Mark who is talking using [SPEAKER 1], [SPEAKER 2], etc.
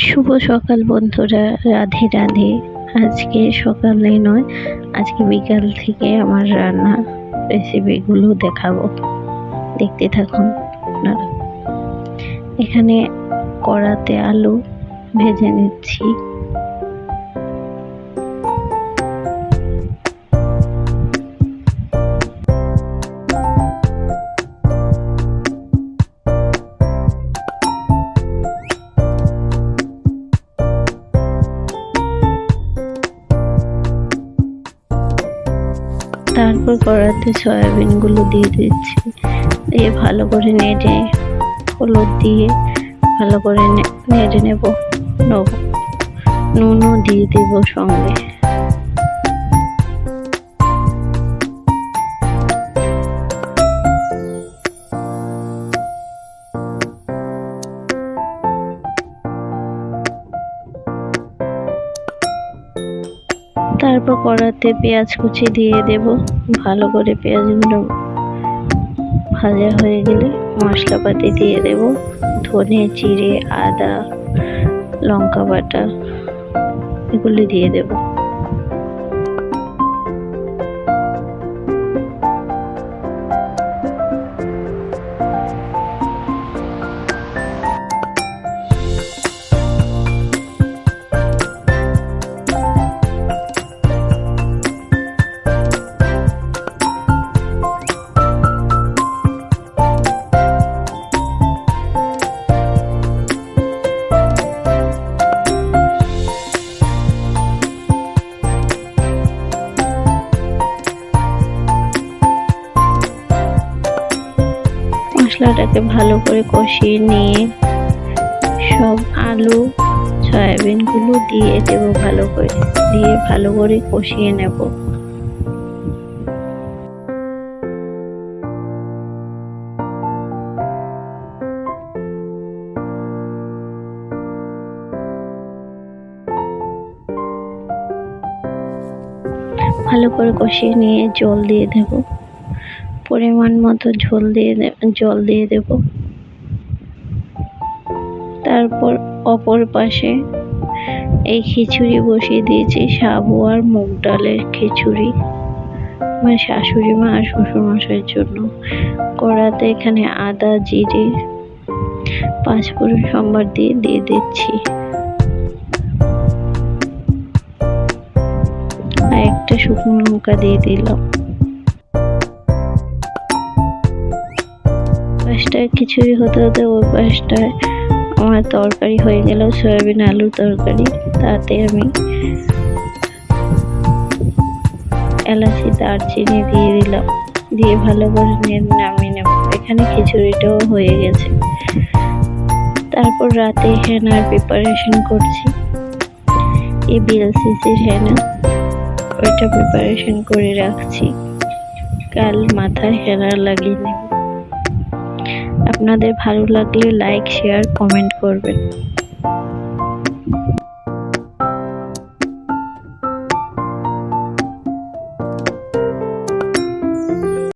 [SPEAKER 1] শুভ সকাল বন্ধুরা, রাধে রাধে। আজকে সকালে নয়, আজকে বিকাল থেকে আমার রান্নার রেসিপিগুলো দেখাবো, দেখতে থাকুন আপনারা। এখানে কড়াতে আলু ভেজে নিচ্ছি। তারপর কড়াতে সয়াবিনগুলো দিয়ে দিচ্ছি, দিয়ে ভালো করে নেড়ে হলুদ দিয়ে ভালো করে নেড়ে নেব। নুনও দিয়ে দেব সঙ্গে। তারপর কড়াতে পেঁয়াজ কুচি দিয়ে দেব। ভালো করে পেঁয়াজগুলো ভাজা হয়ে গেলে মশলাপাতি দিয়ে দেব। ধনে, জিরে, আদা, লঙ্কা বাটা এগুলি দিয়ে দেব। মশলাটাকে ভালো করে কষিয়ে নিয়ে সব আলু সয়াবিনগুলো দিয়ে দেব। ভালো করে কষিয়ে নেব। ভালো করে কষিয়ে নিয়ে জল দিয়ে দেব। পরিমাণ মতো জল দিয়ে দেব। তারপর অপর পাশে এই খিচুড়ি বসিয়ে দিয়েছি, সাবু আর মুগ ডালের খিচুড়ি, আমার শাশুড়ি মা আর শ্বশুর মশাইয়ের জন্য। কড়াতে এখানে আদা, জিরে, পাঁচফোড়ন সম্বার দিয়ে দিচ্ছি। আর একটা শুকনো লঙ্কা দিয়ে দিলাম। পাশটায় খিচুড়ি হতে হতে ওই পাশটায় আমার তরকারি হয়ে গেল, সয়াবিন আলুর তরকারি। তাতে আমি এলাচি, দারচিনি দিয়ে দিলাম, দিয়ে ভালো করে নামিয়ে নেব। এখানে খিচুড়িটাও হয়ে গেছে। তারপর রাতে হেনার প্রিপারেশন করছি। এই বিএলসিসির হেনা, ওইটা প্রিপারেশন করে রাখছি, কাল মাথায় হেনা লাগিয়ে নেব। আপনাদের ভালো লাগলে লাইক, শেয়ার, কমেন্ট করবেন।